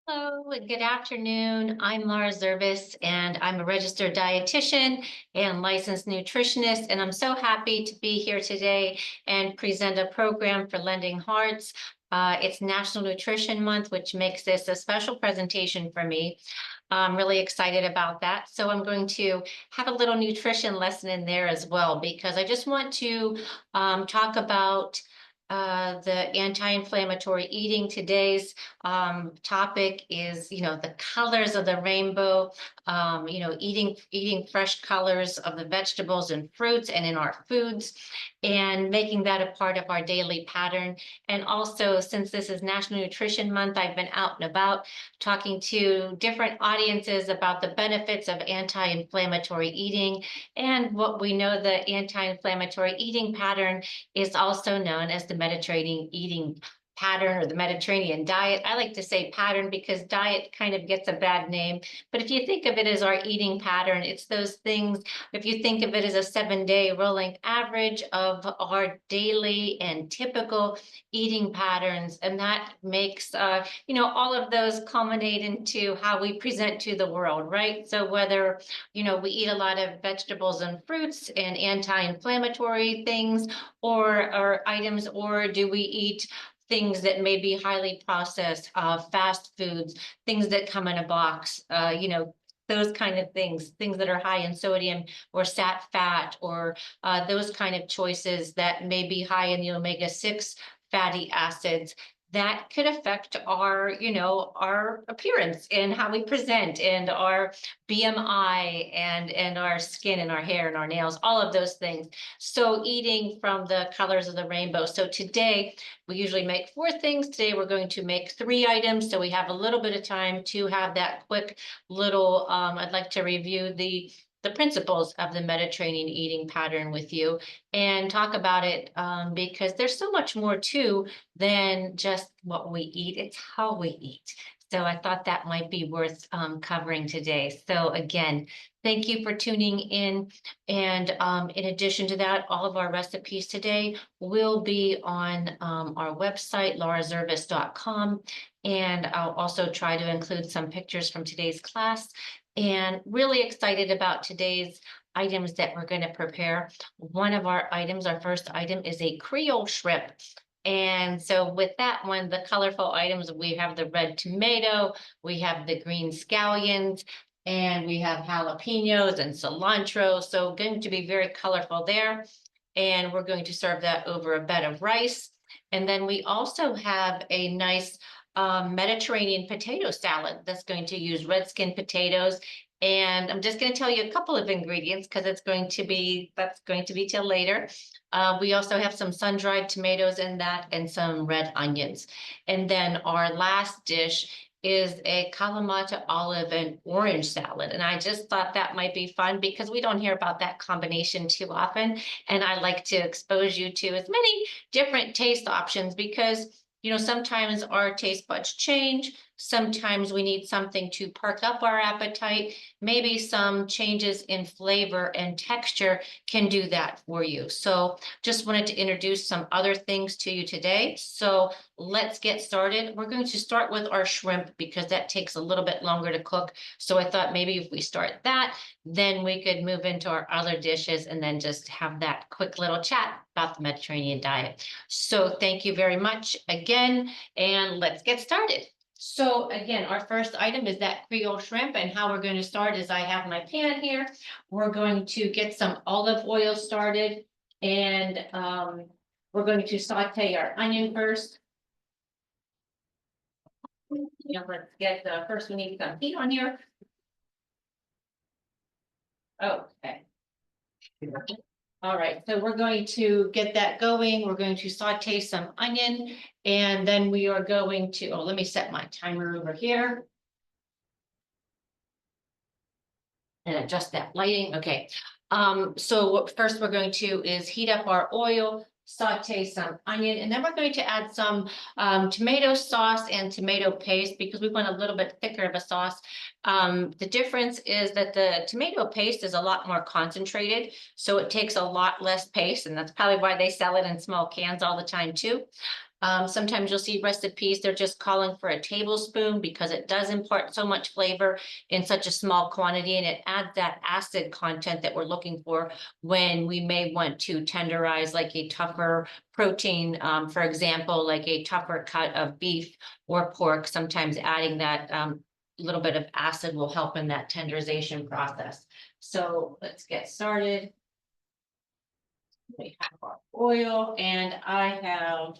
Hello, and good afternoon. I'm Laura Zervis, and I'm a registered dietitian and licensed nutritionist. And I'm so happy to be here today and present a program for Lending Hearts. It's National Nutrition Month, which makes this a special presentation for me. I'm really excited about that. So I'm going to have a little nutrition lesson in there as well, because I just want to talk about the anti-inflammatory eating. Today's topic is, the colors of the rainbow, eating fresh colors of the vegetables and fruits and in our foods, and making that a part of our daily pattern. And also, since this is National Nutrition Month, I've been out and about talking to different audiences about the benefits of anti-inflammatory eating. And what we know, the anti-inflammatory eating pattern is also known as the Mediterranean eating pattern or the Mediterranean diet. I like to say pattern because diet kind of gets a bad name. But if you think of it as our eating pattern, it's those things. If you think of it as a 7-day rolling average of our daily and typical eating patterns, and that makes, all of those culminate into how we present to the world, right? So whether, we eat a lot of vegetables and fruits and anti-inflammatory things or items, or do we eat things that may be highly processed, fast foods, things that come in a box, those kind of things that are high in sodium or sat fat, or those kind of choices that may be high in the omega-6 fatty acids. That could affect our appearance and how we present, and our BMI, and our skin and our hair and our nails, all of those things. So eating from the colors of the rainbow. So today we usually make 4 things. Today we're going to make 3 items. So we have a little bit of time to have that quick little, I'd like to review the principles of the Mediterranean eating pattern with you and talk about it, because there's so much more to than just what we eat. It's how we eat. So I thought that might be worth covering today. So again, thank you for tuning in. And in addition to that, all of our recipes today will be on our website, laurazervis.com. And I'll also try to include some pictures from today's class. And really excited about today's items that we're going to prepare. One of our items, our first item, is a Creole shrimp. And so with that one, the colorful items, we have the red tomato, we have the green scallions, and we have jalapenos and cilantro. So going to be very colorful there. And we're going to serve that over a bed of rice. And then we also have a nice Mediterranean potato salad that's going to use red skin potatoes. And I'm just going to tell you a couple of ingredients because that's going to be till later. We also have some sun-dried tomatoes in that and some red onions. And then our last dish is a kalamata olive and orange salad. And I just thought that might be fun because we don't hear about that combination too often. And I like to expose you to as many different taste options because sometimes our taste buds change. Sometimes we need something to perk up our appetite. Maybe some changes in flavor and texture can do that for you. So just wanted to introduce some other things to you today. So let's get started. We're going to start with our shrimp because that takes a little bit longer to cook. So I thought maybe if we start that, then we could move into our other dishes and then just have that quick little chat about the Mediterranean diet. So thank you very much again, and let's get started. So again, our first item is that Creole shrimp, and how we're going to start is I have my pan here. We're going to get some olive oil started, and we're going to saute our onion first. Let's get first we need some heat on here. Okay. All right, so we're going to get that going. We're going to saute some onion, and then we are going to, let me set my timer over here and adjust that lighting. Okay, so what first we're going to is heat up our oil. saute some onion, and then we're going to add some tomato sauce and tomato paste because we want a little bit thicker of a sauce. The difference is that the tomato paste is a lot more concentrated, so it takes a lot less paste, and that's probably why they sell it in small cans all the time too. Sometimes you'll see recipes, they're just calling for a tablespoon because it does impart so much flavor in such a small quantity, and it adds that acid content that we're looking for when we may want to tenderize like a tougher protein, for example, like a tougher cut of beef or pork. Sometimes adding that little bit of acid will help in that tenderization process. So let's get started. We have our oil, and I have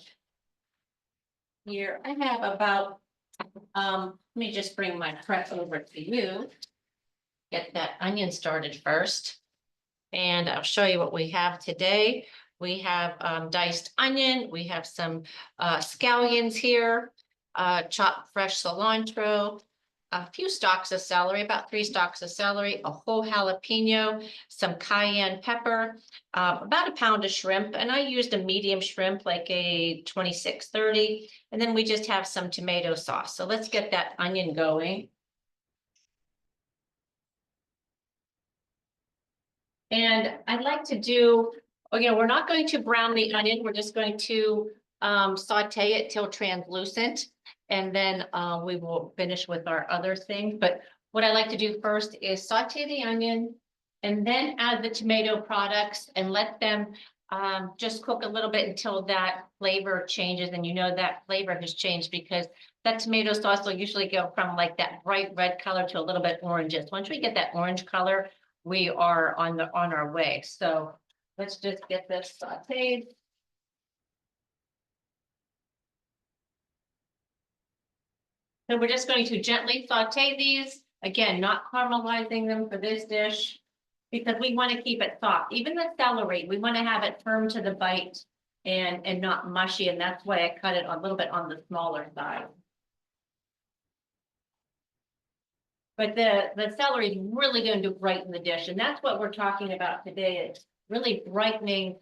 here, I have about, let me just bring my prep over to you. Get that onion started first. And I'll show you what we have today. We have diced onion. We have some scallions here, chopped fresh cilantro, a few stalks of celery, about 3 stalks of celery, a whole jalapeno, some cayenne pepper, about a pound of shrimp. And I used a medium shrimp, like a 26-30. And then we just have some tomato sauce. So let's get that onion going. And I'd like to do, we're not going to brown the onion. We're just going to saute it till translucent. And then we will finish with our other thing. But what I like to do first is saute the onion and then add the tomato products and let them just cook a little bit until that flavor changes. And you know that flavor has changed because that tomato sauce will usually go from like that bright red color to a little bit oranges. Once we get that orange color, we are on our way. So let's just get this sauteed. So we're just going to gently saute these. Again, not caramelizing them for this dish because we want to keep it soft. Even the celery, we want to have it firm to the bite and not mushy. And that's why I cut it a little bit on the smaller side. But the celery is really going to brighten the dish. And that's what we're talking about today. It's really brightening,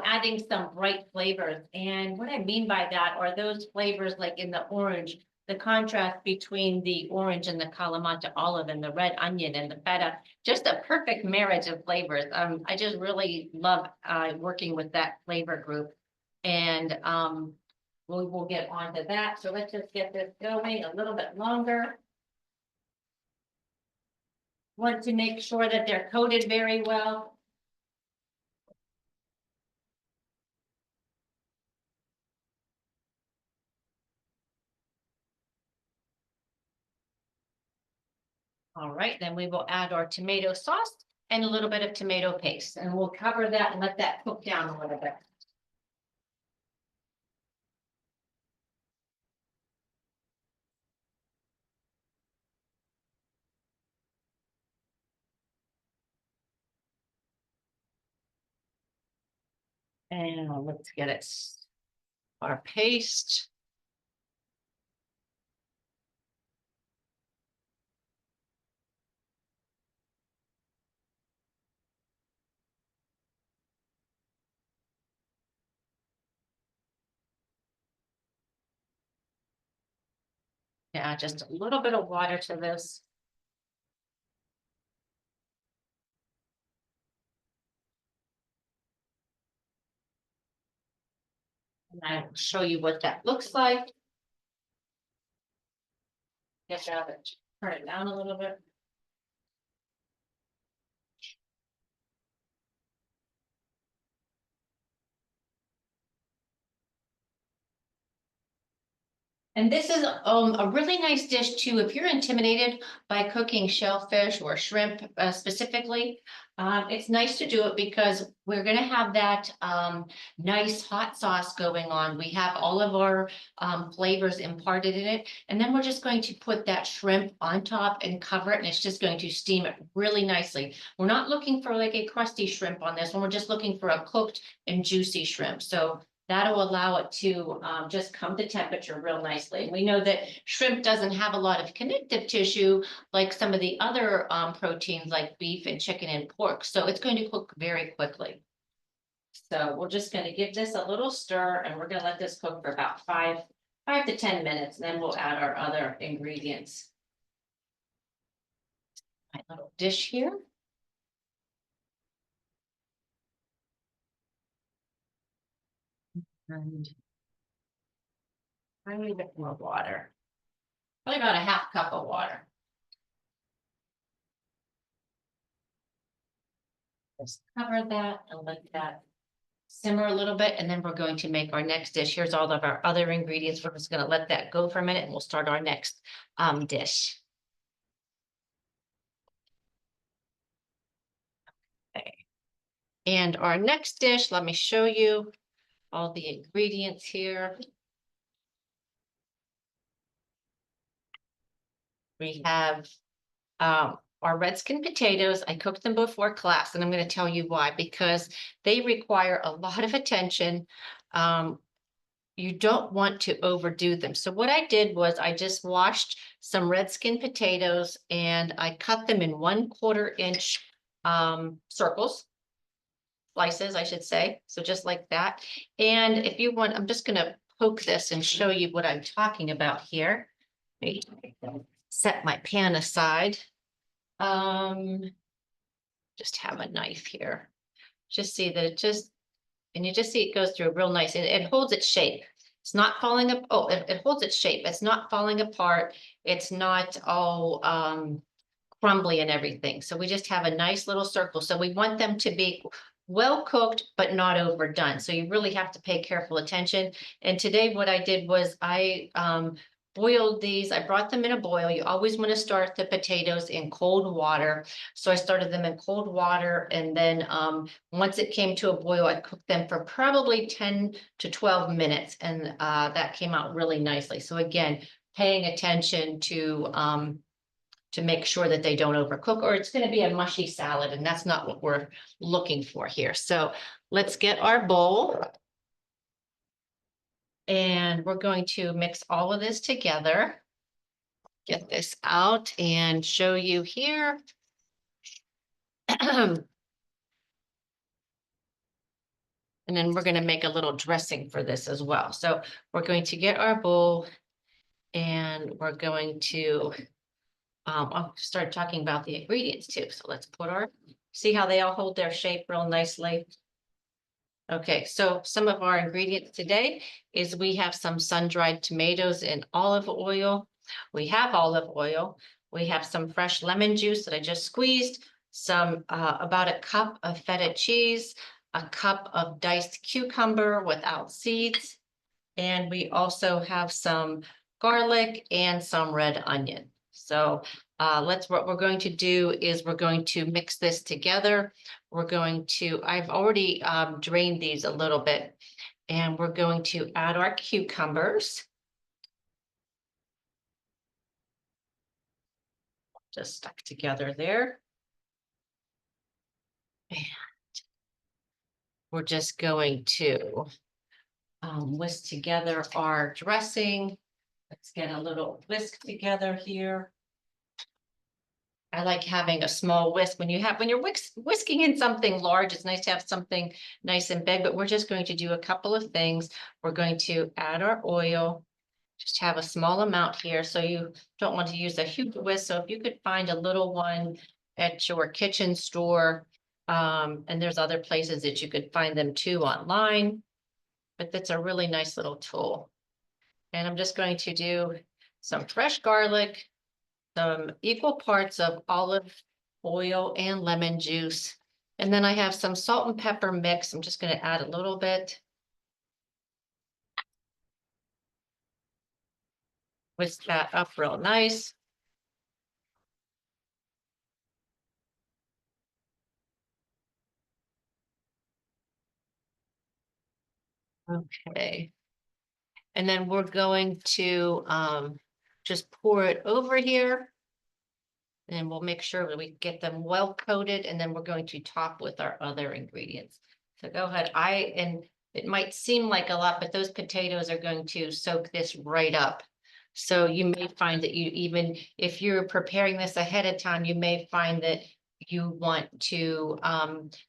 adding some bright flavors. And what I mean by that are those flavors like in the orange, the contrast between the orange and the kalamata olive and the red onion and the feta, just a perfect marriage of flavors. I just really love working with that flavor group. And we'll get on to that. So let's just get this going a little bit longer. Want to make sure that they're coated very well. All right, then we will add our tomato sauce and a little bit of tomato paste, and we'll cover that and let that cook down a little bit. And let's get it, our paste. Yeah, just a little bit of water to this. And I'll show you what that looks like. Just have it, turn it down a little bit. And this is a really nice dish too. If you're intimidated by cooking shellfish or shrimp specifically, it's nice to do it because we're going to have that nice hot sauce going on. We have all of our flavors imparted in it. And then we're just going to put that shrimp on top and cover it. And it's just going to steam it really nicely. We're not looking for like a crusty shrimp on this one. We're just looking for a cooked and juicy shrimp. So that'll allow it to just come to temperature real nicely. We know that shrimp doesn't have a lot of connective tissue like some of the other proteins like beef and chicken and pork. So it's going to cook very quickly. So we're just gonna give this a little stir and we're gonna let this cook for about 5 to 10 minutes, and then we'll add our other ingredients. My little dish here. And I need a bit more water. Probably about a half cup of water. Just cover that and let that simmer a little bit, and then we're going to make our next dish. Here's all of our other ingredients. We're just gonna let that go for a minute and we'll start our next dish. Okay. And our next dish, let me show you all the ingredients here. We have our red skin potatoes. I cooked them before class, and I'm going to tell you why, because they require a lot of attention. You don't want to overdo them. So what I did was I just washed some red skin potatoes and I cut them in 1/4 inch circles, slices, I should say. So just like that. And if you want, I'm just going to poke this and show you what I'm talking about here. Let me set my pan aside. Just have a knife here. Just see that and you just see it goes through real nice. It holds its shape. It's not falling up. Oh, it holds its shape. It's not falling apart. It's not all crumbly and everything. So we just have a nice little circle. So we want them to be well cooked, but not overdone. So you really have to pay careful attention. And today what I did was I boiled these. I brought them in a boil. You always want to start the potatoes in cold water. So I started them in cold water, and then once it came to a boil, I cooked them for probably 10 to 12 minutes, and that came out really nicely. So again, paying attention to make sure that they don't overcook, or it's going to be a mushy salad, and that's not what we're looking for here. So let's get our bowl. And we're going to mix all of this together. Get this out and show you here. And then we're going to make a little dressing for this as well. So we're going to get our bowl and we're going to I'll start talking about the ingredients too. So let's put see how they all hold their shape real nicely. Okay, so some of our ingredients today is we have some sun-dried tomatoes in olive oil. We have olive oil. We have some fresh lemon juice that I just squeezed, some about a cup of feta cheese, a cup of diced cucumber without seeds, and we also have some garlic and some red onion. So what we're going to do is we're going to mix this together. I've already drained these a little bit, and we're going to add our cucumbers. Just stuck together there. And we're just going to whisk together our dressing. Let's get a little whisk together here. I like having a small whisk. When you're whisking in something large, it's nice to have something nice and big, but we're just going to do a couple of things. We're going to add our oil, just have a small amount here. So you don't want to use a huge whisk. So if you could find a little one at your kitchen store, and there's other places that you could find them too online, but that's a really nice little tool. And I'm just going to do some fresh garlic, some equal parts of olive oil and lemon juice. And then I have some salt and pepper mix. I'm just going to add a little bit. Whisk that up real nice. Okay. And then we're going to just pour it over here. And we'll make sure that we get them well coated, and then we're going to top with our other ingredients. So go ahead. And it might seem like a lot, but those potatoes are going to soak this right up. So you may find that even if you're preparing this ahead of time, you may find that you want to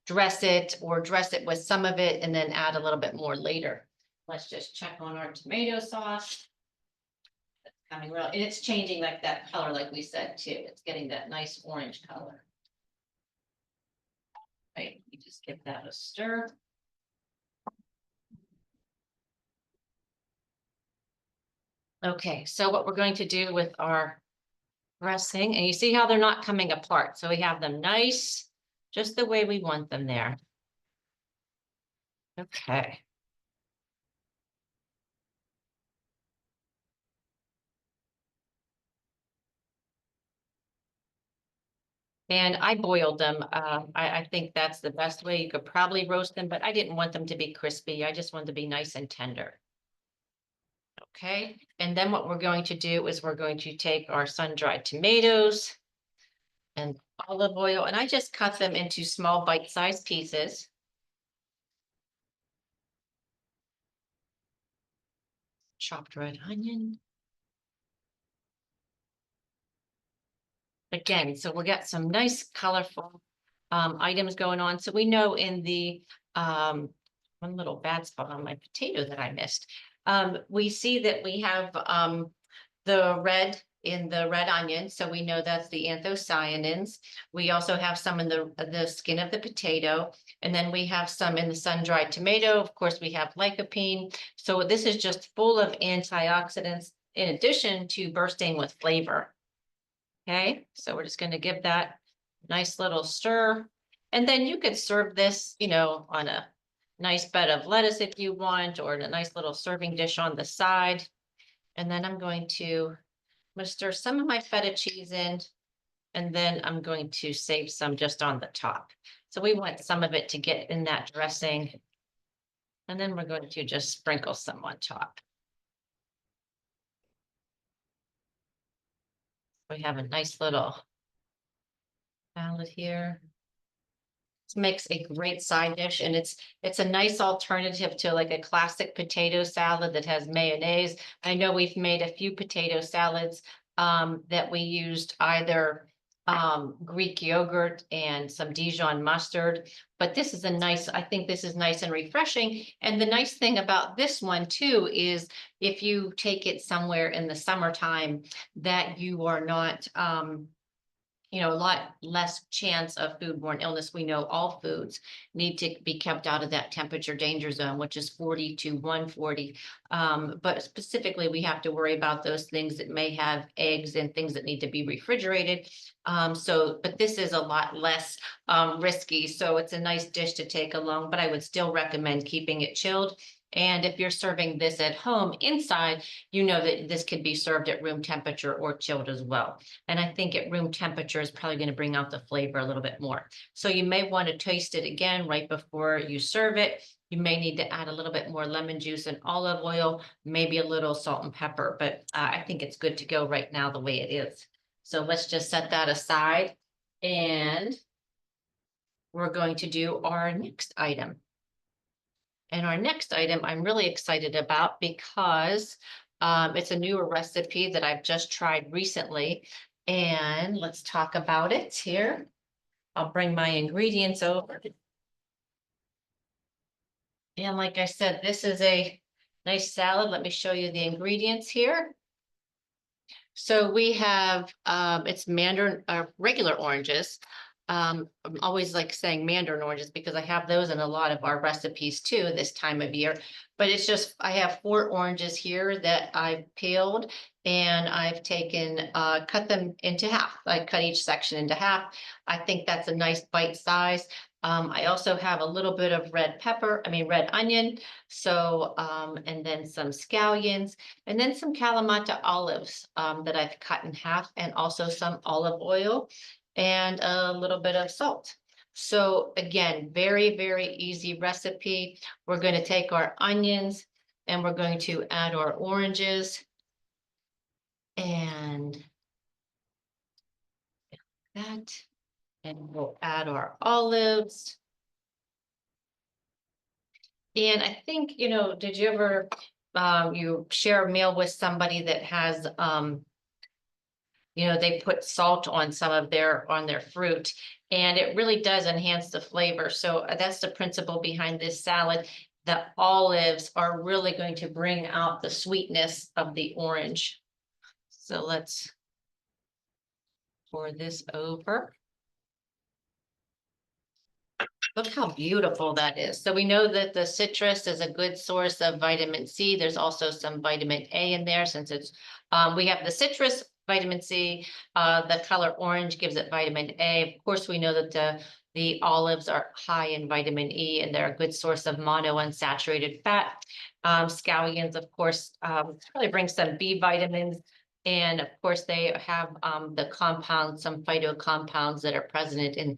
dress it or dress it with some of it and then add a little bit more later. Let's just check on our tomato sauce. It's coming real, and it's changing like that color, like we said too. It's getting that nice orange color. Right, you just give that a stir. Okay, so what we're going to do with our dressing, and you see how they're not coming apart. So we have them nice, just the way we want them there. Okay. And I boiled them. I think that's the best way. You could probably roast them, but I didn't want them to be crispy. I just wanted to be nice and tender. Okay, and then what we're going to do is we're going to take our sun-dried tomatoes and olive oil, and I just cut them into small bite-sized pieces. Chopped red onion. Again, so we'll get some nice colorful items going on. So we know in the one little bad spot on my potato that I missed. We see that we have the red in the red onion, so we know that's the anthocyanins. We also have some in the skin of the potato, and then we have some in the sun-dried tomato. Of course, we have lycopene. So this is just full of antioxidants in addition to bursting with flavor. Okay, so we're just going to give that nice little stir. And then you could serve this, on a nice bed of lettuce if you want, or in a nice little serving dish on the side. And then I'm going to stir some of my feta cheese in, and then I'm going to save some just on the top. So we want some of it to get in that dressing. And then we're going to just sprinkle some on top. We have a nice little salad here. This makes a great side dish, and it's a nice alternative to like a classic potato salad that has mayonnaise. I know we've made a few potato salads that we used either Greek yogurt and some Dijon mustard, but this is I think this is nice and refreshing. And the nice thing about this one too is if you take it somewhere in the summertime that you are not a lot less chance of foodborne illness. We know all foods need to be kept out of that temperature danger zone, which is 40 to 140. But specifically, we have to worry about those things that may have eggs and things that need to be refrigerated. But this is a lot less risky. So it's a nice dish to take along, but I would still recommend keeping it chilled. And if you're serving this at home inside, you know that this could be served at room temperature or chilled as well. And I think at room temperature is probably going to bring out the flavor a little bit more. So you may want to taste it again right before you serve it. You may need to add a little bit more lemon juice and olive oil, maybe a little salt and pepper, but I think it's good to go right now the way it is. So let's just set that aside, and we're going to do our next item. And our next item I'm really excited about because it's a newer recipe that I've just tried recently. And let's talk about it here. I'll bring my ingredients over. And like I said, this is a nice salad. Let me show you the ingredients here. So we have, it's mandarin, regular oranges. I'm always like saying mandarin oranges because I have those in a lot of our recipes too this time of year. But it's just, I have 4 oranges here that I've peeled, and I've taken, cut them into half. I cut each section into half. I think that's a nice bite size. I also have a little bit of red onion. So, and then some scallions, and then some kalamata olives that I've cut in half, and also some olive oil and a little bit of salt. So again, very, very easy recipe. We're going to take our onions and we're going to add our oranges and that, and we'll add our olives. And I think, did you ever, you share a meal with somebody that has, they put salt on some of on their fruit, and it really does enhance the flavor. So that's the principle behind this salad. The olives are really going to bring out the sweetness of the orange. So let's pour this over. Look how beautiful that is. So we know that the citrus is a good source of vitamin C. There's also some vitamin A in there since it's, we have the citrus, vitamin C, the color orange gives it vitamin A. Of course, we know that the olives are high in vitamin E and they're a good source of monounsaturated fat. Scallions, of course, really bring some B vitamins. And of course, they have the compounds, some phytocompounds that are present in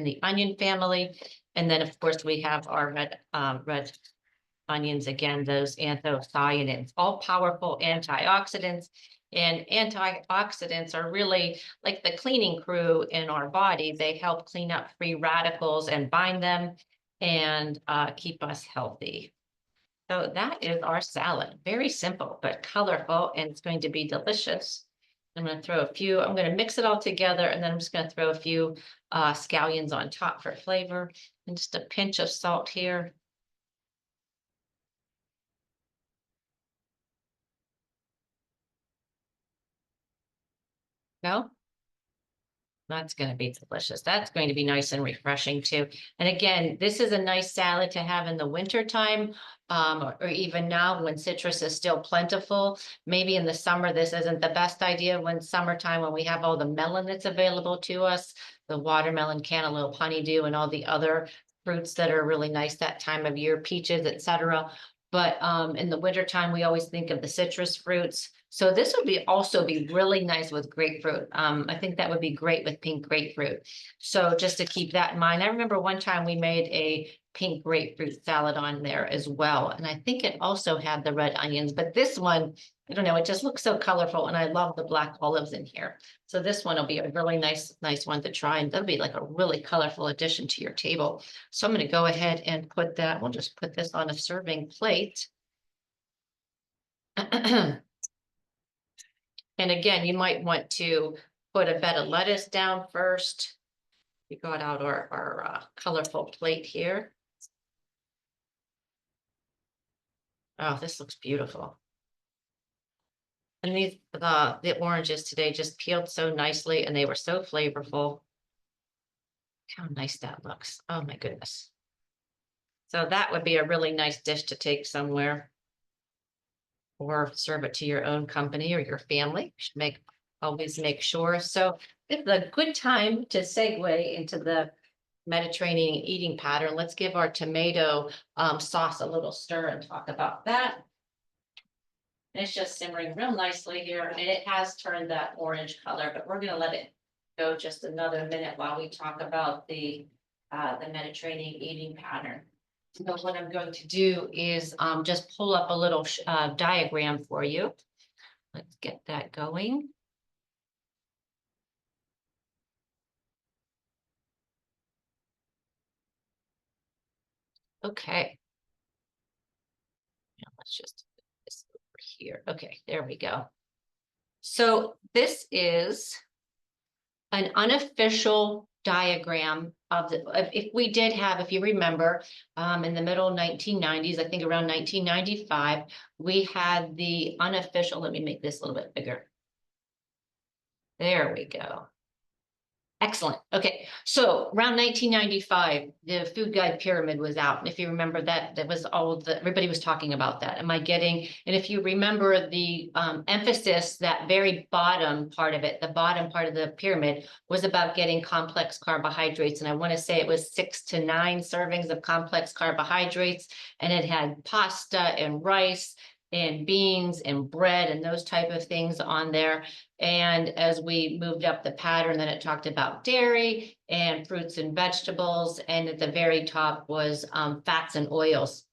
the onion family. And then, of course, we have our red onions, again, those anthocyanins, all powerful antioxidants. And antioxidants are really like the cleaning crew in our body. They help clean up free radicals and bind them and keep us healthy. So that is our salad. Very simple, but colorful, and it's going to be delicious. I'm going to mix it all together, and then I'm just going to throw a few scallions on top for flavor, and just a pinch of salt here. No? That's going to be delicious. That's going to be nice and refreshing too. And again, this is a nice salad to have in the winter time, or even now when citrus is still plentiful. Maybe in the summer, this isn't the best idea. When summertime, when we have all the melon that's available to us, the watermelon, cantaloupe, honeydew, and all the other fruits that are really nice that time of year, peaches, etc. But in the wintertime, we always think of the citrus fruits. So this would also be really nice with grapefruit. I think that would be great with pink grapefruit. So just to keep that in mind, I remember one time we made a pink grapefruit salad on there as well. And I think it also had the red onions, but this one, I don't know, it just looks so colorful and I love the black olives in here. So this one will be a really nice one to try, and that'll be like a really colorful addition to your table. So I'm going to go ahead and we'll just put this on a serving plate. And again, you might want to put a bed of lettuce down first. We got out our colorful plate here. Oh, this looks beautiful. And the oranges today just peeled so nicely and they were so flavorful. How nice that looks. Oh my goodness. So that would be a really nice dish to take somewhere, or serve it to your own company or your family. You should always make sure. So it's a good time to segue into the Mediterranean eating pattern. Let's give our tomato sauce a little stir and talk about that. And it's just simmering real nicely here, and it has turned that orange color, but we're going to let it go just another minute while we talk about the Mediterranean eating pattern. So what I'm going to do is just pull up a little diagram for you. Let's get that going. Okay. Now let's just put this over here. Okay, there we go. So this is an unofficial diagram of if we did have, if you remember, in the middle 1990s, I think around 1995, we had the unofficial, let me make this a little bit bigger. There we go. Excellent. Okay. So around 1995, the food guide pyramid was out. And if you remember that was everybody was talking about that. And if you remember the emphasis, that very bottom part of it, the bottom part of the pyramid was about getting complex carbohydrates. And I want to say it was 6 to 9 servings of complex carbohydrates. And it had pasta and rice and beans and bread and those type of things on there. And as we moved up the pattern, then it talked about dairy and fruits and vegetables. And at the very top was fats and oils.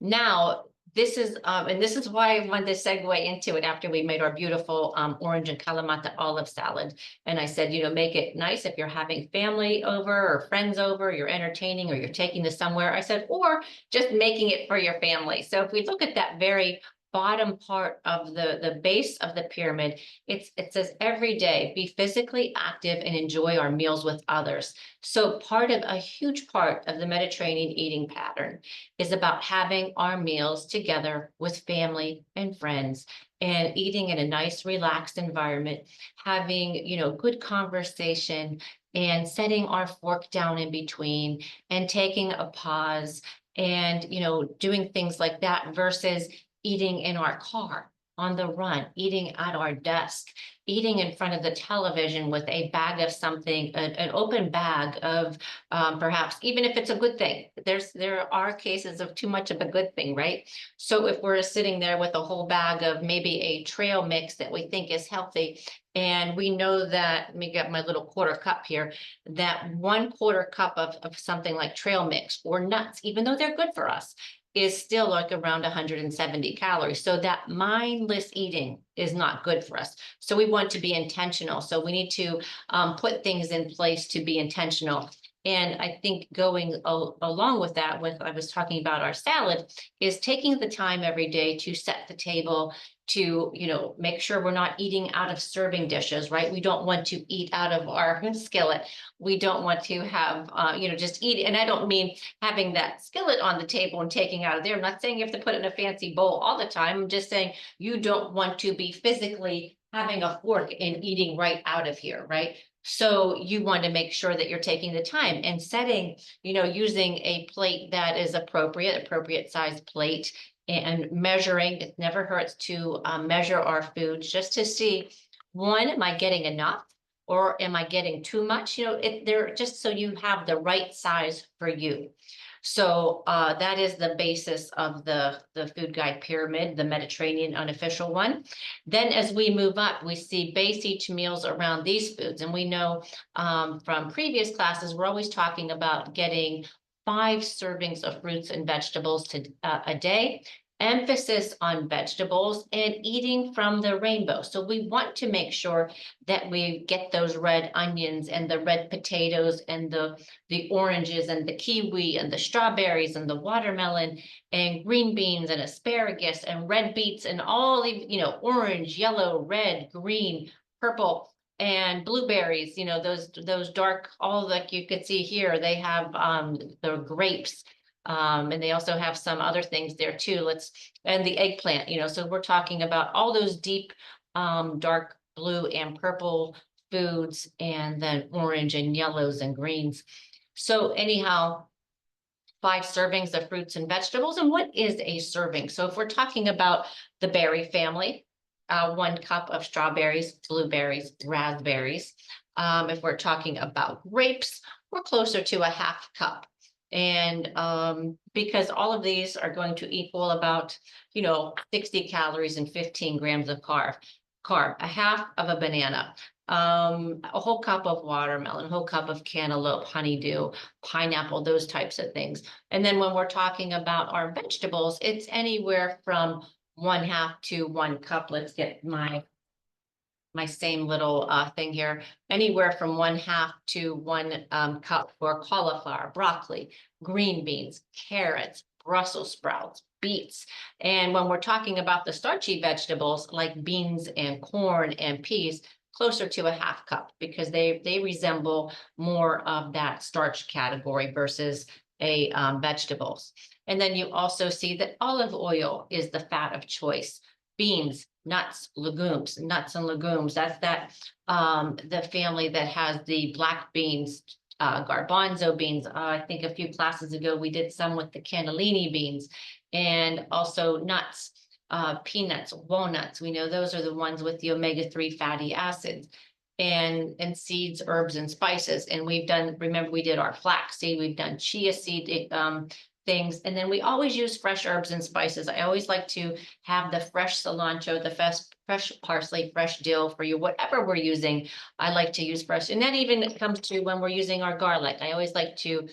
Now, this is why I wanted to segue into it after we made our beautiful orange and kalamata olive salad. And I said, make it nice if you're having family over or friends over, you're entertaining or you're taking this somewhere. I said, or just making it for your family. So if we look at that very bottom part of the base of the pyramid, it says every day, be physically active and enjoy our meals with others. So a huge part of the Mediterranean eating pattern is about having our meals together with family and friends and eating in a nice, relaxed environment, having, good conversation and setting our fork down in between and taking a pause and, doing things like that versus eating in our car, on the run, eating at our desk, eating in front of the television with a bag of something, an open bag of perhaps, even if it's a good thing. There are cases of too much of a good thing, right? So if we're sitting there with a whole bag of maybe a trail mix that we think is healthy, and we know that, let me get my little quarter cup here, that 1/4 cup of something like trail mix or nuts, even though they're good for us, is still like around 170 calories. So that mindless eating is not good for us. So we want to be intentional. So we need to put things in place to be intentional. And I think going along with that, I was talking about our salad, is taking the time every day to set the table, to, make sure we're not eating out of serving dishes, right? We don't want to eat out of our skillet. We don't want to have, just eat. And I don't mean having that skillet on the table and taking out of there. I'm not saying you have to put it in a fancy bowl all the time. I'm just saying you don't want to be physically having a fork and eating right out of here, right? So you want to make sure that you're taking the time and setting, using a plate that is appropriate size plate, and measuring. It never hurts to measure our foods just to see, one, am I getting enough? Or am I getting too much? They're just so you have the right size for you. So that is the basis of the food guide pyramid, the Mediterranean unofficial one. Then as we move up, we see base each meals around these foods. And we know from previous classes, we're always talking about getting 5 servings of fruits and vegetables a day. Emphasis on vegetables and eating from the rainbow. So we want to make sure that we get those red onions and the red potatoes and the oranges and the kiwi and the strawberries and the watermelon and green beans and asparagus and red beets and all the, orange, yellow, red, green, purple, and blueberries, those dark, all like you could see here, they have the grapes. And they also have some other things there too. And the eggplant, so we're talking about all those deep, dark blue and purple foods, and then orange and yellows and greens. So anyhow, 5 servings of fruits and vegetables. And what is a serving? So if we're talking about the berry family, 1 cup of strawberries, blueberries, raspberries. If we're talking about grapes, we're closer to a 1/2 cup. And because all of these are going to equal about, 60 calories and 15 grams of carb, a 1/2 of a banana, a whole cup of watermelon, a whole cup of cantaloupe, honeydew, pineapple, those types of things. And then when we're talking about our vegetables, it's anywhere from 1/2 to 1 cup. Let's get my same little thing here, anywhere from 1/2 to 1 cup for cauliflower, broccoli, green beans, carrots, Brussels sprouts, beets. And when we're talking about the starchy vegetables like beans and corn and peas, closer to a 1/2 cup, because they resemble more of that starch category versus a vegetables. And then you also see that olive oil is the fat of choice. Beans, nuts and legumes. That's the family that has the black beans, garbanzo beans. I think a few classes ago, we did some with the cannellini beans, and also nuts, peanuts, walnuts. We know those are the ones with the omega-3 fatty acids, and seeds, herbs, and spices. And remember, we did our flaxseed, we've done chia seed, things. And then we always use fresh herbs and spices. I always like to have the fresh cilantro, the fresh parsley, fresh dill for you, whatever we're using. I like to use fresh. And that even comes to when we're using our garlic. I always like to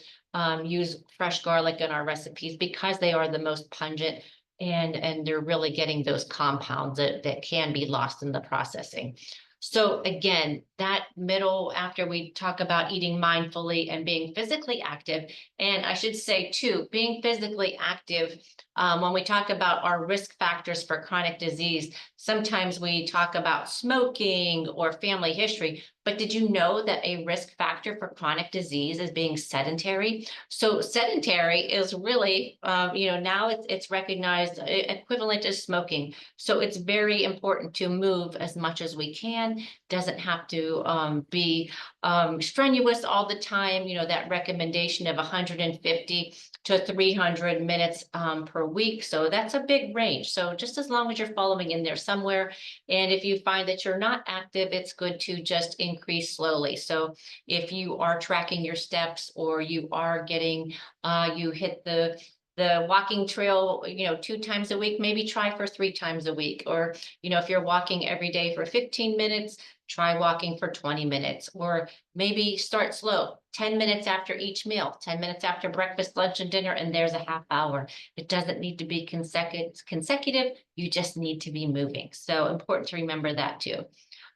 use fresh garlic in our recipes because they are the most pungent, and they're really getting those compounds that can be lost in the processing. So again, that middle, after we talk about eating mindfully and being physically active, and I should say too, being physically active, when we talk about our risk factors for chronic disease, sometimes we talk about smoking or family history, but did you know that a risk factor for chronic disease is being sedentary? So sedentary is really, now it's recognized equivalent to smoking. So it's very important to move as much as we can. Doesn't have to be strenuous all the time. That recommendation of 150 to 300 minutes per week. So that's a big range. So just as long as you're following in there somewhere. And if you find that you're not active, it's good to just increase slowly. So if you are tracking your steps or you are getting, you hit the walking trail, 2 times a week, maybe try for 3 times a week. Or, if you're walking every day for 15 minutes, try walking for 20 minutes, or maybe start slow, 10 minutes after each meal, 10 minutes after breakfast, lunch, and dinner, and there's a half hour. It doesn't need to be consecutive. You just need to be moving. So important to remember that too.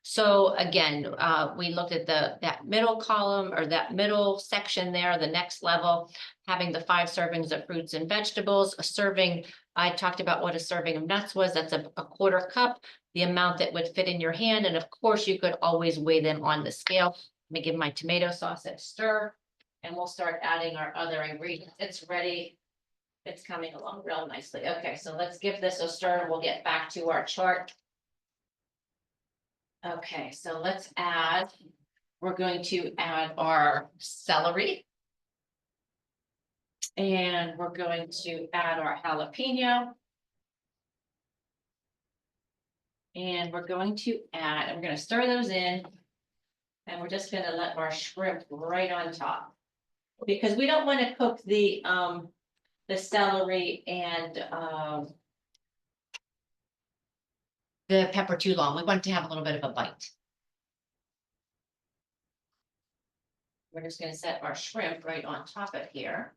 So again, we looked at that middle column or that middle section there, the next level, having the 5 servings of fruits and vegetables, a serving. I talked about what a serving of nuts was. That's a 1/4 cup, the amount that would fit in your hand. And of course, you could always weigh them on the scale. Let me give my tomato sauce a stir, and we'll start adding our other ingredients. It's ready. It's coming along real nicely. Okay, so let's give this a stir and we'll get back to our chart. Okay, so we're going to add our celery. And we're going to add our jalapeno. And we're going to we're going to stir those in. And we're just going to let our shrimp right on top. Because we don't want to cook the celery and the pepper too long. We want it to have a little bit of a bite. We're just going to set our shrimp right on top of here.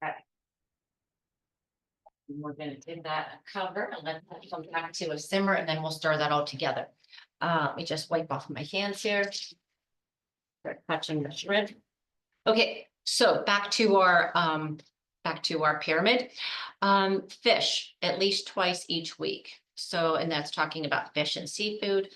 Okay. And we're going to give that a cover and let that come back to a simmer, and then we'll stir that all together. Let me just wipe off my hands here. Start touching the shrimp. Okay, so back to our pyramid. Fish at least twice each week. So, and that's talking about fish and seafood.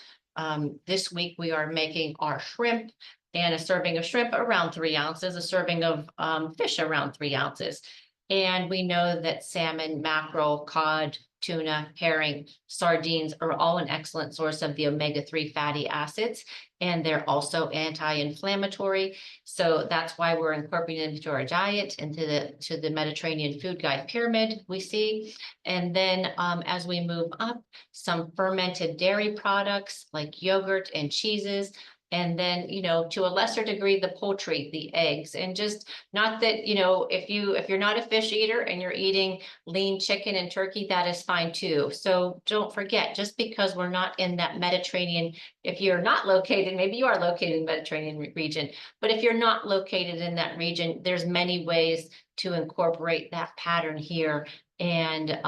This week we are making our shrimp, and a serving of shrimp around 3 ounces, a serving of fish around 3 ounces. And we know that salmon, mackerel, cod, tuna, herring, sardines are all an excellent source of the omega-3 fatty acids, and they're also anti-inflammatory. So that's why we're incorporating them into our diet, to the Mediterranean Food Guide pyramid we see. And then as we move up, some fermented dairy products like yogurt and cheeses. And then, to a lesser degree, the poultry, the eggs, and just not that, if you're not a fish eater and you're eating lean chicken and turkey, that is fine too. So don't forget, just because we're not in that Mediterranean, if you're not located, maybe you are located in the Mediterranean region, but if you're not located in that region, there's many ways to incorporate that pattern here. And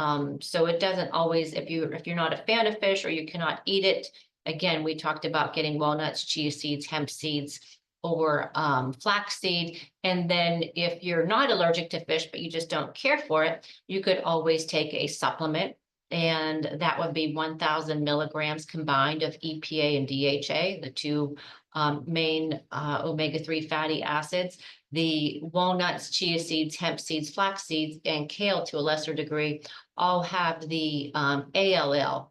so it doesn't always, if you're not a fan of fish or you cannot eat it. Again, we talked about getting walnuts, chia seeds, hemp seeds, or flaxseed. And then if you're not allergic to fish, but you just don't care for it, you could always take a supplement. And that would be 1,000 milligrams combined of EPA and DHA, the 2 main omega-3 fatty acids. The walnuts, chia seeds, hemp seeds, flax seeds, and kale to a lesser degree all have the ALA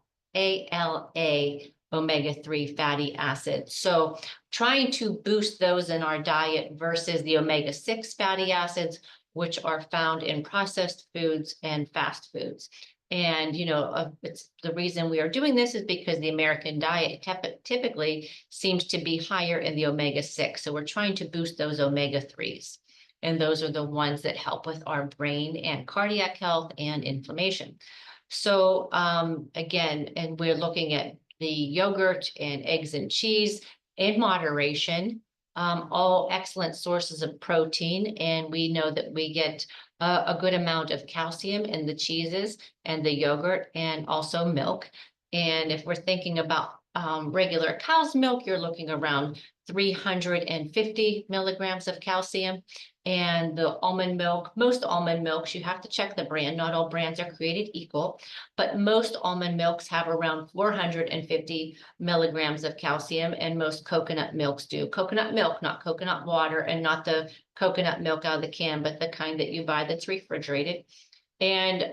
omega-3 fatty acids. So trying to boost those in our diet versus the omega-6 fatty acids, which are found in processed foods and fast foods. And, it's the reason we are doing this is because the American diet typically seems to be higher in the omega-6. So we're trying to boost those omega-3s. And those are the ones that help with our brain and cardiac health and inflammation. So again, and we're looking at the yogurt and eggs and cheese in moderation. all excellent sources of protein. And we know that we get a good amount of calcium in the cheeses and the yogurt and also milk. And if we're thinking about regular cow's milk, you're looking around 350 milligrams of calcium. And the almond milk, most almond milks, you have to check the brand. Not all brands are created equal, but most almond milks have around 450 milligrams of calcium, and most coconut milks do. Coconut milk, not coconut water, and not the coconut milk out of the can, but the kind that you buy that's refrigerated. And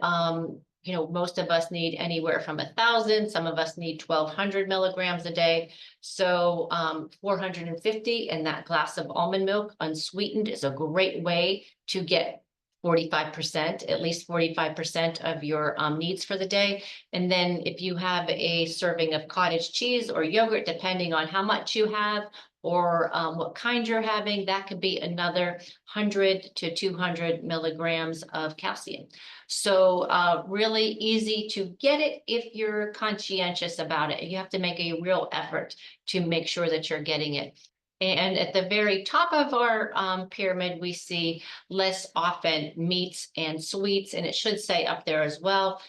most of us need anywhere from 1,000. Some of us need 1,200 milligrams a day. So 450 in that glass of almond milk, unsweetened, is a great way to get 45%, at least 45% of your needs for the day. And then if you have a serving of cottage cheese or yogurt, depending on how much you have or what kind you're having, that could be another 100 to 200 milligrams of calcium. So really easy to get it if you're conscientious about it. You have to make a real effort to make sure that you're getting it. And at the very top of our pyramid, we see less often meats and sweets, and it should say up there as well,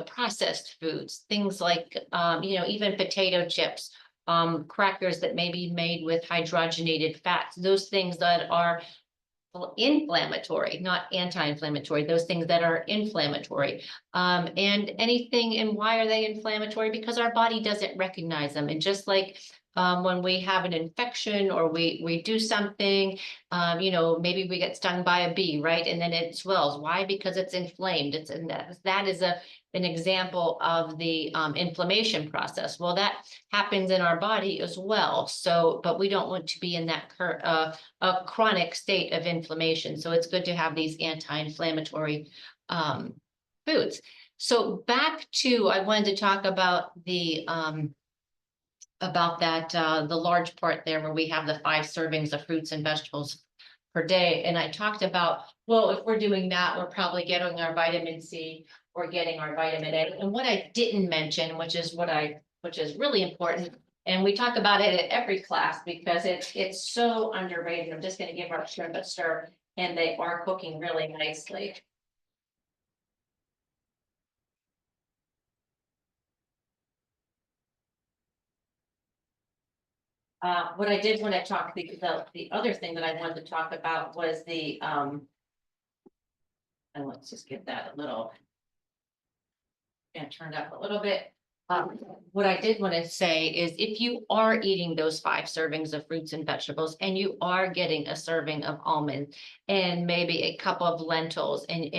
processed foods, things like, even potato chips, crackers that may be made with hydrogenated fats, those things that are inflammatory, not anti-inflammatory, those things that are inflammatory. And anything, and why are they inflammatory? Because our body doesn't recognize them. And just like when we have an infection or we do something, maybe we get stung by a bee, right? And then it swells. Why? Because it's inflamed. And that is an example of the inflammation process. Well, that happens in our body as well. So, but we don't want to be in that a chronic state of inflammation. So it's good to have these anti-inflammatory foods. So back to, I wanted to talk about the large part there where we have the 5 servings of fruits and vegetables per day. And I talked about, well, if we're doing that, we're probably getting our vitamin C or getting our vitamin A. And what I didn't mention, which is really important, and we talk about it at every class because it's so underrated. I'm just going to give our shrimp a stir, and they are cooking really nicely. What I did when I talked, the other thing that I wanted to talk about was and let's just get that a little, and turned up a little bit. What I did want to say is if you are eating those 5 servings of fruits and vegetables and you are getting a serving of almond and maybe a cup of lentils and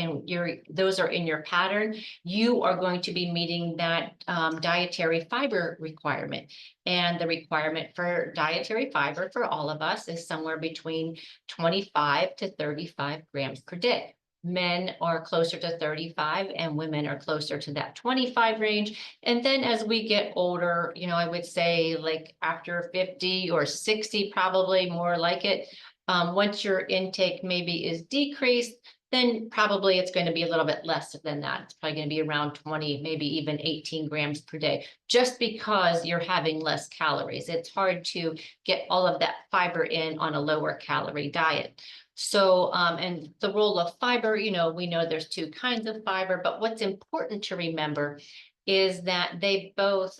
those are in your pattern, you are going to be meeting that dietary fiber requirement. And the requirement for dietary fiber for all of us is somewhere between 25 to 35 grams per day. Men are closer to 35 and women are closer to that 25 range. And then as we get older, I would say like after 50 or 60, probably more like it. Once your intake maybe is decreased, then probably it's going to be a little bit less than that. It's probably going to be around 20, maybe even 18 grams per day, just because you're having less calories. It's hard to get all of that fiber in on a lower calorie diet. So, and the role of fiber, we know there's 2 kinds of fiber, but what's important to remember is that they both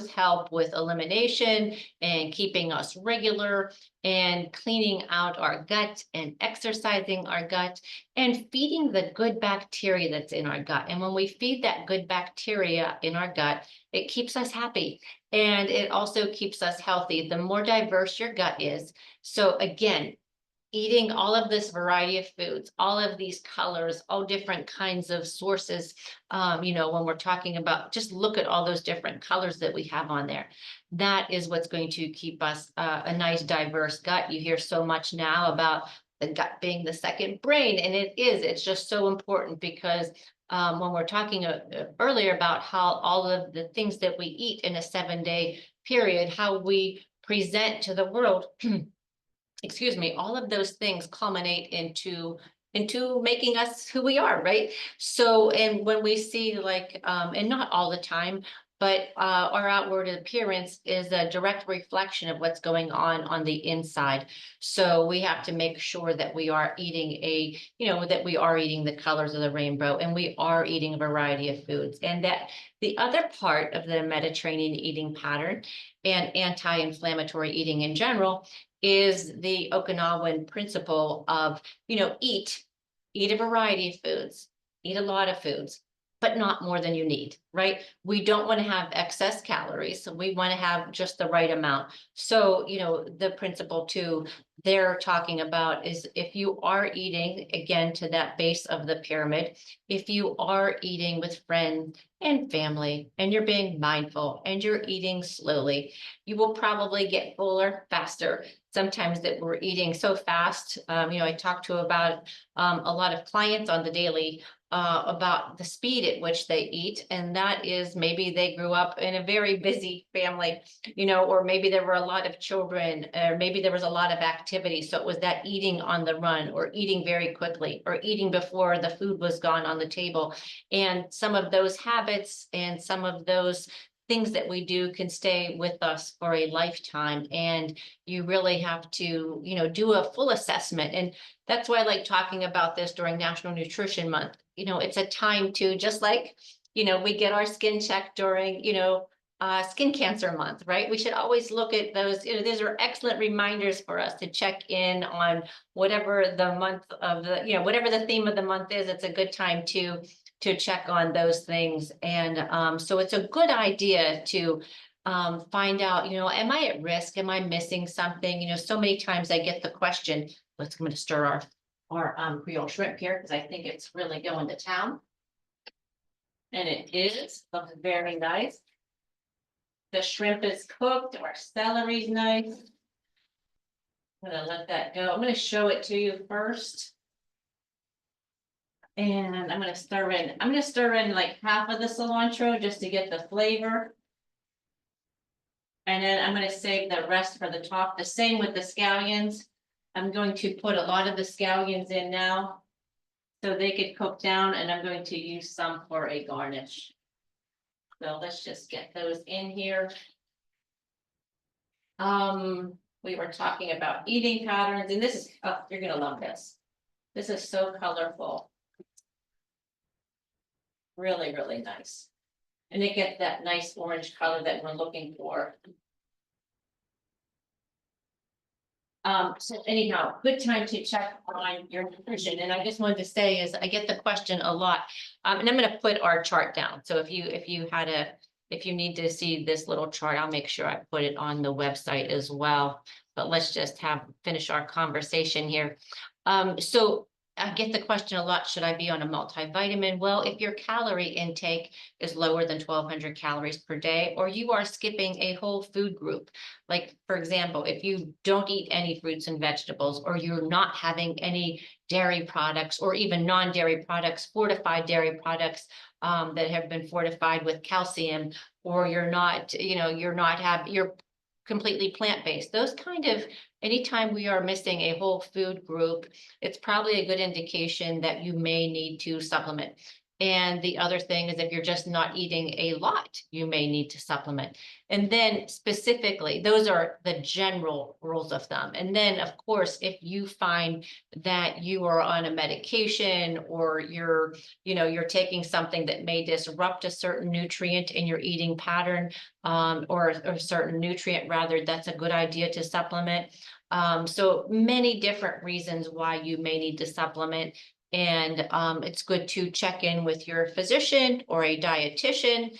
help with elimination and keeping us regular and cleaning out our gut and exercising our gut and feeding the good bacteria that's in our gut. And when we feed that good bacteria in our gut, it keeps us happy and it also keeps us healthy. The more diverse your gut is. So again, eating all of this variety of foods, all of these colors, all different kinds of sources. When we're talking about, just look at all those different colors that we have on there. That is what's going to keep us a nice diverse gut. You hear so much now about the gut being the second brain, and it's just so important because when we're talking earlier about how all of the things that we eat in a 7-day period, how we present to the world, excuse me, all of those things culminate into making us who we are, right? So, and when we see like, and not all the time, but our outward appearance is a direct reflection of what's going on the inside. So we have to make sure that we are eating that we are eating the colors of the rainbow, and we are eating a variety of foods. And that the other part of the Mediterranean eating pattern and anti-inflammatory eating in general is the Okinawan principle of, eat a variety of foods, eat a lot of foods, but not more than you need, right? We don't want to have excess calories. So we want to have just the right amount. So, the principle too, they're talking about is if you are eating, again, to that base of the pyramid, if you are eating with friends and family, and you're being mindful and you're eating slowly, you will probably get fuller faster. Sometimes that we're eating so fast. I talk to about a lot of clients on the daily about the speed at which they eat. And that is maybe they grew up in a very busy family, or maybe there were a lot of children, or maybe there was a lot of activity. So it was that eating on the run, or eating very quickly, or eating before the food was gone on the table. And some of those habits and some of those things that we do can stay with us for a lifetime. And you really have to, do a full assessment. And that's why I like talking about this during National Nutrition Month. It's a time to, just like, we get our skin checked during, skin cancer month, right? We should always look at those. These are excellent reminders for us to check in on whatever the month of whatever the theme of the month is. It's a good time to check on those things. And so it's a good idea to find out, am I at risk? Am I missing something? So many times I get the question, I'm going to stir our Creole shrimp here because I think it's really going to town. And it is, looks very nice. The shrimp is cooked, our celery's nice. I'm gonna let that go. I'm gonna show it to you first. And I'm gonna stir in like half of the cilantro just to get the flavor. And then I'm gonna save the rest for the top. The same with the scallions. I'm going to put a lot of the scallions in now so they could cook down, and I'm going to use some for a garnish. So let's just get those in here. We were talking about eating patterns, and this is, oh, you're gonna love this. This is so colorful. Really, really nice. And it gets that nice orange color that we're looking for. So anyhow, good time to check on your nutrition. And I just wanted to say is I get the question a lot. And I'm going to put our chart down. So if you need to see this little chart, I'll make sure I put it on the website as well. But let's just finish our conversation here. So I get the question a lot, should I be on a multivitamin? Well, if your calorie intake is lower than 1,200 calories per day, or you are skipping a whole food group, like for example, if you don't eat any fruits and vegetables, or you're not having any dairy products, or even non-dairy products, fortified dairy products that have been fortified with calcium, or you're completely plant-based, those kind of, anytime we are missing a whole food group, it's probably a good indication that you may need to supplement. And the other thing is if you're just not eating a lot, you may need to supplement. And then specifically, those are the general rules of thumb. And then of course, if you find that you are on a medication, or you're taking something that may disrupt a certain nutrient in your eating pattern, or a certain nutrient rather, that's a good idea to supplement. So many different reasons why you may need to supplement. And it's good to check in with your physician or a dietitian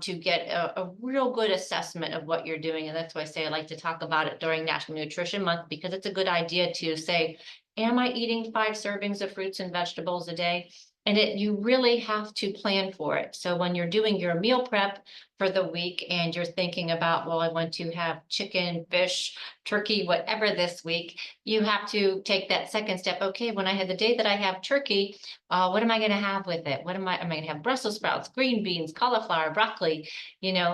to get a real good assessment of what you're doing. And that's why I say I like to talk about it during National Nutrition Month, because it's a good idea to say, am I eating 5 servings of fruits and vegetables a day? And you really have to plan for it. So when you're doing your meal prep for the week and you're thinking about, well, I want to have chicken, fish, turkey, whatever this week, you have to take that second step. Okay, when I had the day that I have turkey, what am I going to have with it? Am I going to have Brussels sprouts, green beans, cauliflower, broccoli,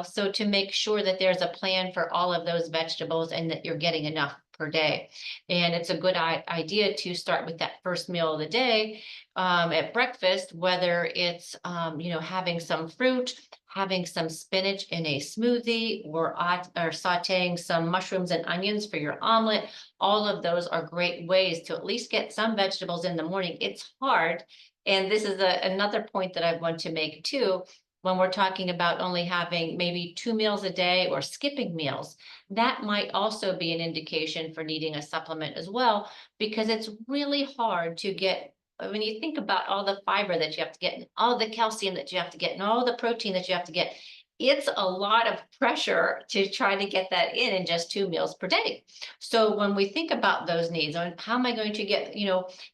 so to make sure that there's a plan for all of those vegetables and that you're getting enough per day. And it's a good idea to start with that first meal of the day at breakfast, whether it's, having some fruit, having some spinach in a smoothie, or sauteing some mushrooms and onions for your omelet. All of those are great ways to at least get some vegetables in the morning. It's hard. And this is another point that I want to make too. When we're talking about only having maybe 2 meals a day or skipping meals, that might also be an indication for needing a supplement as well, because it's really hard to get. When you think about all the fiber that you have to get, and all the calcium that you have to get, and all the protein that you have to get, it's a lot of pressure to try to get that in just 2 meals per day. So when we think about those needs, on how am I going to get,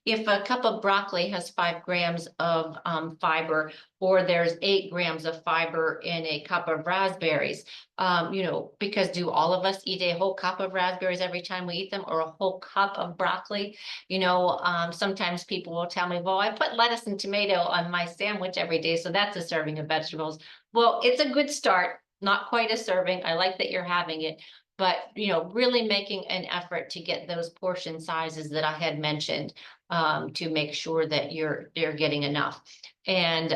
if a cup of broccoli has 5 grams of fiber, or there's 8 grams of fiber in a cup of raspberries, because do all of us eat a whole cup of raspberries every time we eat them, or a whole cup of broccoli? Sometimes people will tell me, well, I put lettuce and tomato on my sandwich every day, so that's a serving of vegetables. Well, it's a good start, not quite a serving. I like that you're having it, but really making an effort to get those portion sizes that I had mentioned, to make sure that you're getting enough. And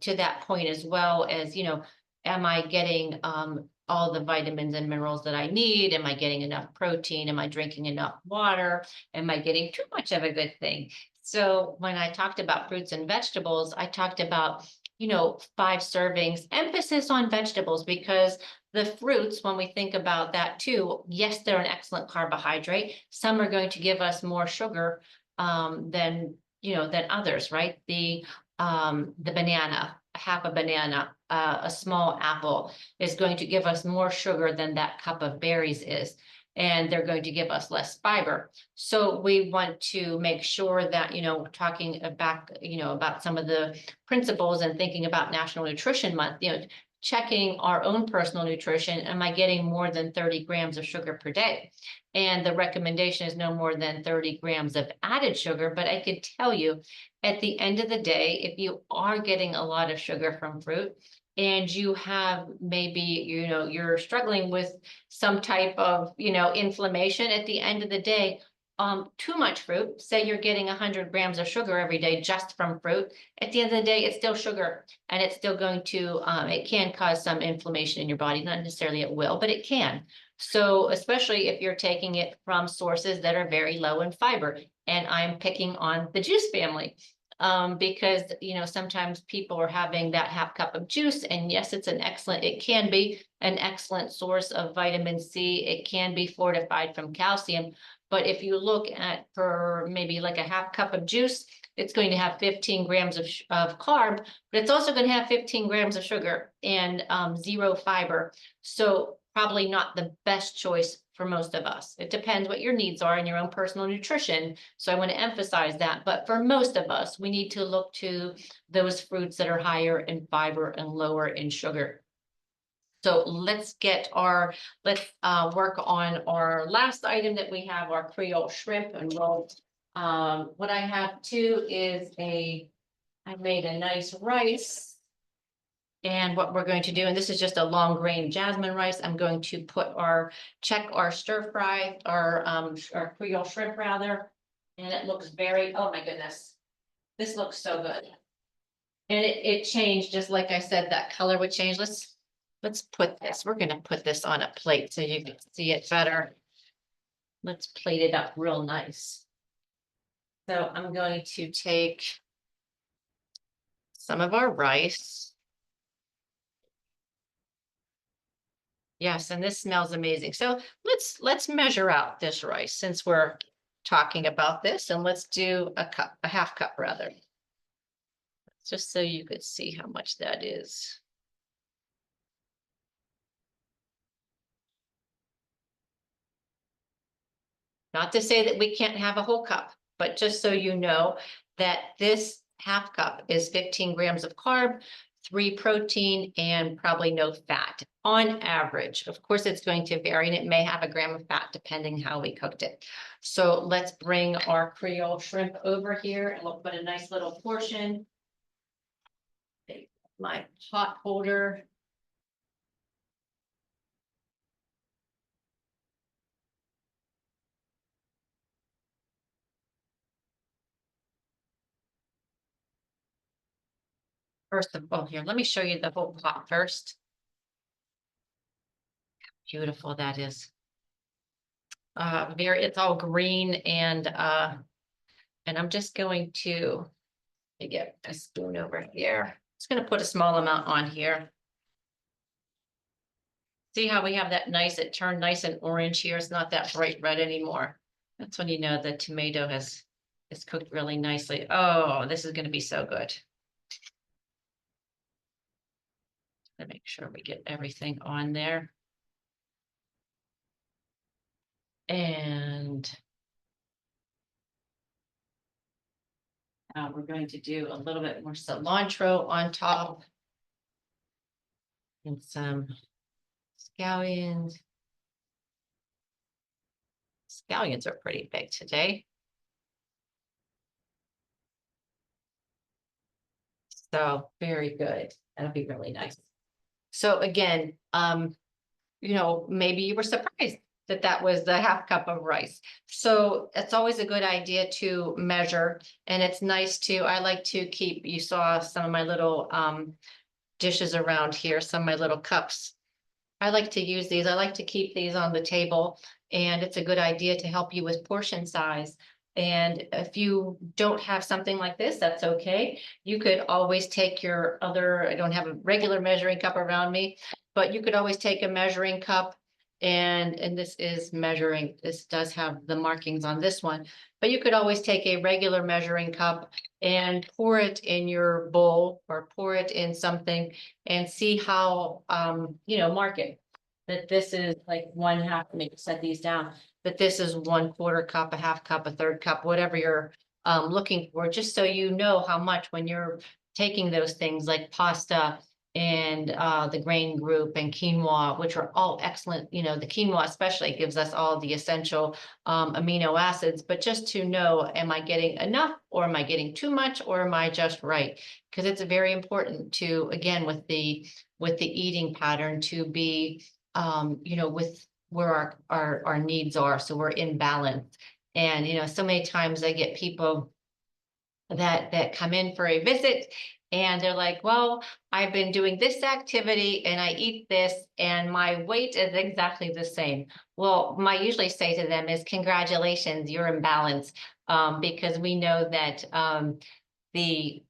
to that point, as well as, am I getting all the vitamins and minerals that I need? Am I getting enough protein? Am I drinking enough water? Am I getting too much of a good thing? So when I talked about fruits and vegetables, I talked about, 5 servings, emphasis on vegetables, because the fruits, when we think about that too, yes, they're an excellent carbohydrate. Some are going to give us more sugar than others, right? The banana, half a banana, a small apple is going to give us more sugar than that cup of berries is, and they're going to give us less fiber. So we want to make sure that, talking about some of the principles and thinking about National Nutrition Month, checking our own personal nutrition. Am I getting more than 30 grams of sugar per day? And the recommendation is no more than 30 grams of added sugar. But I could tell you, at the end of the day, if you are getting a lot of sugar from fruit, and you have maybe, you're struggling with some type of, inflammation, at the end of the day, too much fruit, say you're getting 100 grams of sugar every day just from fruit, at the end of the day, it's still sugar, and it's still going to, it can cause some inflammation in your body. Not necessarily it will, but it can. So especially if you're taking it from sources that are very low in fiber, and I'm picking on the juice family, because, sometimes people are having that half cup of juice, and yes, it can be an excellent source of vitamin C. It can be fortified from calcium. But if you look at, for maybe like a half cup of juice, it's going to have 15 grams of carb, but it's also going to have 15 grams of sugar and 0 fiber. So probably not the best choice for most of us. It depends what your needs are in your own personal nutrition. So I want to emphasize that. But for most of us, we need to look to those fruits that are higher in fiber and lower in sugar. So let's work on our last item that we have, our Creole shrimp and roll. What I have too is I made a nice rice. And what we're going to do, and this is just a long grain jasmine rice, I'm going to check our stir fry, our Creole shrimp rather. And it looks oh my goodness, this looks so good. And it changed, just like I said, that color would change. Let's put this, we're gonna put this on a plate so you can see it better. Let's plate it up real nice. So I'm going to take some of our rice. Yes, and this smells amazing. So let's measure out this rice since we're talking about this, and let's do a half cup rather. Just so you could see how much that is. Not to say that we can't have a whole cup, but just so you know that this half cup is 15 grams of carb, 3 protein, and probably no fat on average. Of course, it's going to vary, and it may have a gram of fat depending how we cooked it. So let's bring our Creole shrimp over here, and we'll put a nice little portion. Take my pot holder. First of all, here, let me show you the whole pot first. Beautiful that is. It's all green and I'm just going to get a spoon over here. Just going to put a small amount on here. See how we have that nice, it turned nice and orange here. It's not that bright red anymore. That's when you know the tomato is cooked really nicely. Oh, this is going to be so good. Let me make sure we get everything on there. And we're going to do a little bit more cilantro on top and some scallions. Scallions are pretty big today. So very good. That'll be really nice. So again, maybe you were surprised that that was the half cup of rice. So it's always a good idea to measure, and it's nice to, I like to keep, you saw some of my little dishes around here, some of my little cups. I like to use these. I like to keep these on the table, and it's a good idea to help you with portion size. And if you don't have something like this, that's okay. You could always take your other, I don't have a regular measuring cup around me, but you could always take a measuring cup, and this is measuring, this does have the markings on this one, but you could always take a regular measuring cup and pour it in your bowl or pour it in something and see how, mark it. That this is like 1/2, maybe set these down, that this is 1/4 cup, a half cup, a third cup, whatever you're looking for, just so you know how much when you're taking those things like pasta and the grain group and quinoa, which are all excellent. The quinoa especially gives us all the essential amino acids, but just to know, am I getting enough or am I getting too much or am I just right? Because it's very important to, again, with the eating pattern to be, with where our needs are. So we're in balance. And, so many times I get people that come in for a visit and they're like, well, I've been doing this activity and I eat this and my weight is exactly the same. Well, my usually say to them is congratulations, you're in balance. Because we know that the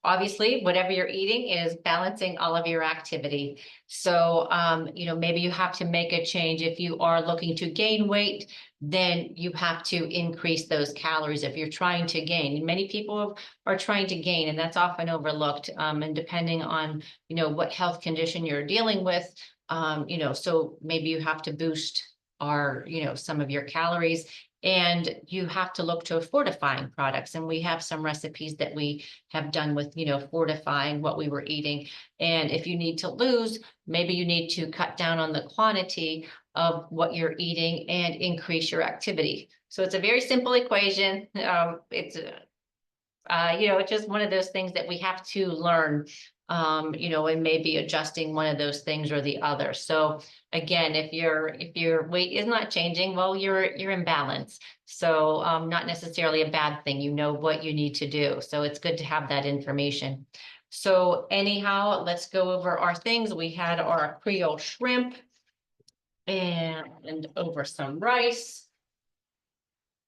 obviously whatever you're eating is balancing all of your activity. So, maybe you have to make a change. If you are looking to gain weight, then you have to increase those calories. If you're trying to gain, many people are trying to gain, and that's often overlooked. And depending on, what health condition you're dealing with, so maybe you have to boost some of your calories. And you have to look to fortifying products. And we have some recipes that we have done with, fortifying what we were eating. And if you need to lose, maybe you need to cut down on the quantity of what you're eating and increase your activity. So it's a very simple equation. It's just one of those things that we have to learn, and maybe adjusting one of those things or the other. So again, if your weight is not changing, well, you're in balance. So not necessarily a bad thing. You know what you need to do. So it's good to have that information. So anyhow, let's go over our things. We had our Creole shrimp and over some rice.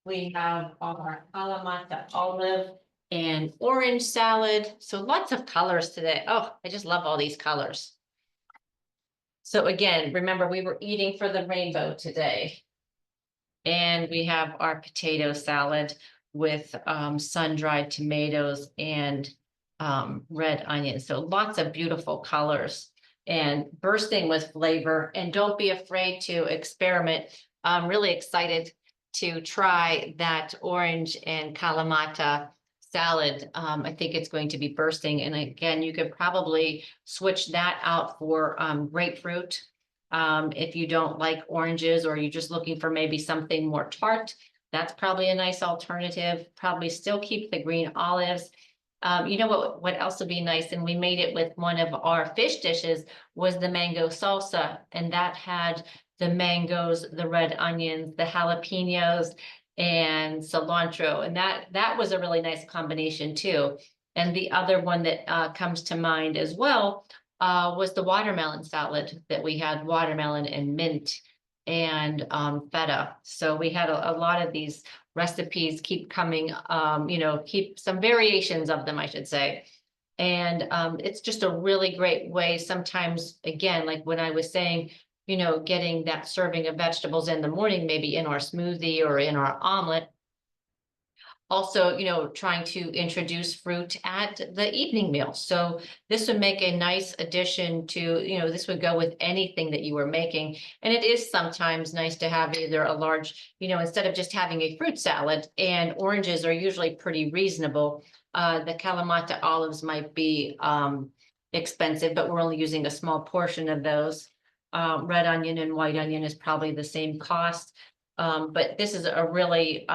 We have our kalamata olive and orange salad. So lots of colors today. Oh, I just love all these colors. So again, remember we were eating for the rainbow today. And we have our potato salad with sun-dried tomatoes and red onions. So lots of beautiful colors and bursting with flavor. And don't be afraid to experiment. I'm really excited to try that orange and kalamata salad. I think it's going to be bursting. And again, you could probably switch that out for grapefruit. If you don't like oranges or you're just looking for maybe something more tart, that's probably a nice alternative. Probably still keep the green olives. What else would be nice, and we made it with one of our fish dishes, was the mango salsa, and that had the mangoes, the red onions, the jalapenos, and cilantro, and that was a really nice combination too. And the other one that comes to mind as well was the watermelon salad that we had, watermelon and mint and feta. So we had a lot of these recipes keep coming, keep some variations of them, I should say. And it's just a really great way sometimes, again, like when I was saying, getting that serving of vegetables in the morning, maybe in our smoothie or in our omelet. Also, trying to introduce fruit at the evening meal. So this would make a nice addition to, this would go with anything that you were making. And it is sometimes nice to have either a large, instead of just having a fruit salad, and oranges are usually pretty reasonable. The kalamata olives might be expensive, but we're only using a small portion of those. Red onion and white onion is probably the same cost. But this is a really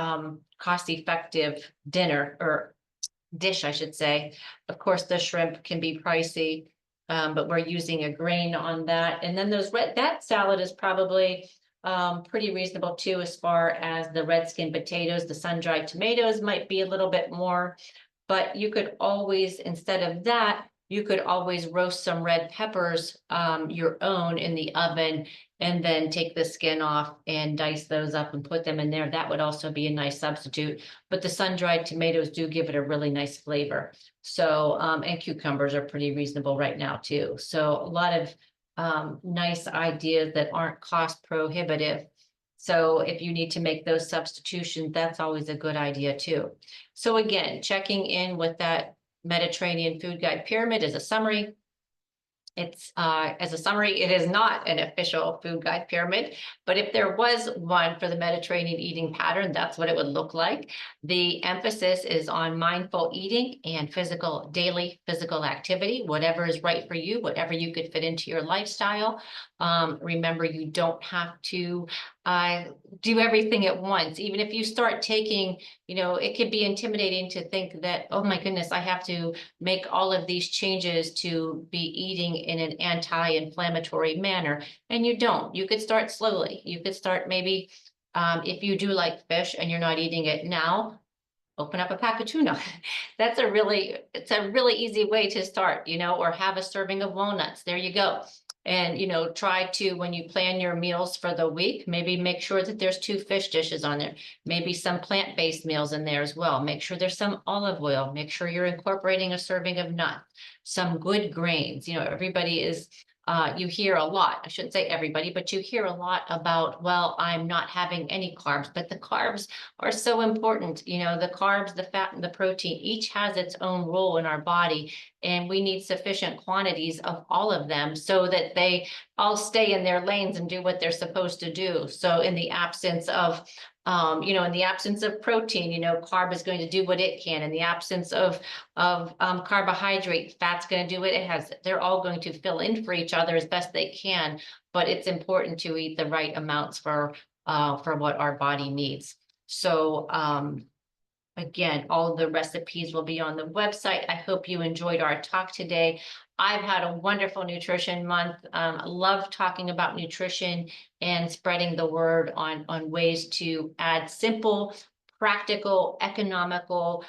cost-effective dinner or dish, I should say. Of course, the shrimp can be pricey, but we're using a grain on that. And then that salad is probably pretty reasonable too, as far as the red skin potatoes. The sun-dried tomatoes might be a little bit more, but you could always, instead of that, you could always roast some red peppers, your own, in the oven, and then take the skin off and dice those up and put them in there. That would also be a nice substitute. But the sun-dried tomatoes do give it a really nice flavor. So, and cucumbers are pretty reasonable right now too. So a lot of nice ideas that aren't cost prohibitive. So if you need to make those substitutions, that's always a good idea too. So again, checking in with that Mediterranean Food Guide Pyramid as a summary. It's as a summary, it is not an official food guide pyramid, but if there was one for the Mediterranean eating pattern, that's what it would look like. The emphasis is on mindful eating and daily physical activity, whatever is right for you, whatever you could fit into your lifestyle. Remember, you don't have to do everything at once. Even if you start taking, it could be intimidating to think that, oh my goodness, I have to make all of these changes to be eating in an anti-inflammatory manner. And you don't. You could start slowly. You could start maybe, if you do like fish and you're not eating it now, open up a pack of tuna. It's a really easy way to start, or have a serving of walnuts. There you go. And, try to, when you plan your meals for the week, maybe make sure that there's 2 fish dishes on there, maybe some plant-based meals in there as well. Make sure there's some olive oil, make sure you're incorporating a serving of nuts, some good grains. Everybody is, you hear a lot, I shouldn't say everybody, but you hear a lot about, well, I'm not having any carbs, but the carbs are so important. The carbs, the fat, and the protein, each has its own role in our body. And we need sufficient quantities of all of them so that they all stay in their lanes and do what they're supposed to do. So in the absence of, in the absence of protein, carb is going to do what it can. In the absence of carbohydrate, fat's going to do what it has. They're all going to fill in for each other as best they can. But it's important to eat the right amounts for what our body needs. So, again, all of the recipes will be on the website. I hope you enjoyed our talk today. I've had a wonderful nutrition month. I love talking about nutrition and spreading the word on ways to add simple, practical, economical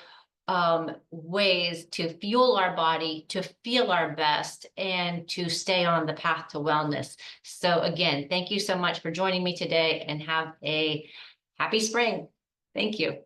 ways to fuel our body, to feel our best, and to stay on the path to wellness. So again, thank you so much for joining me today, and have a happy spring. Thank you.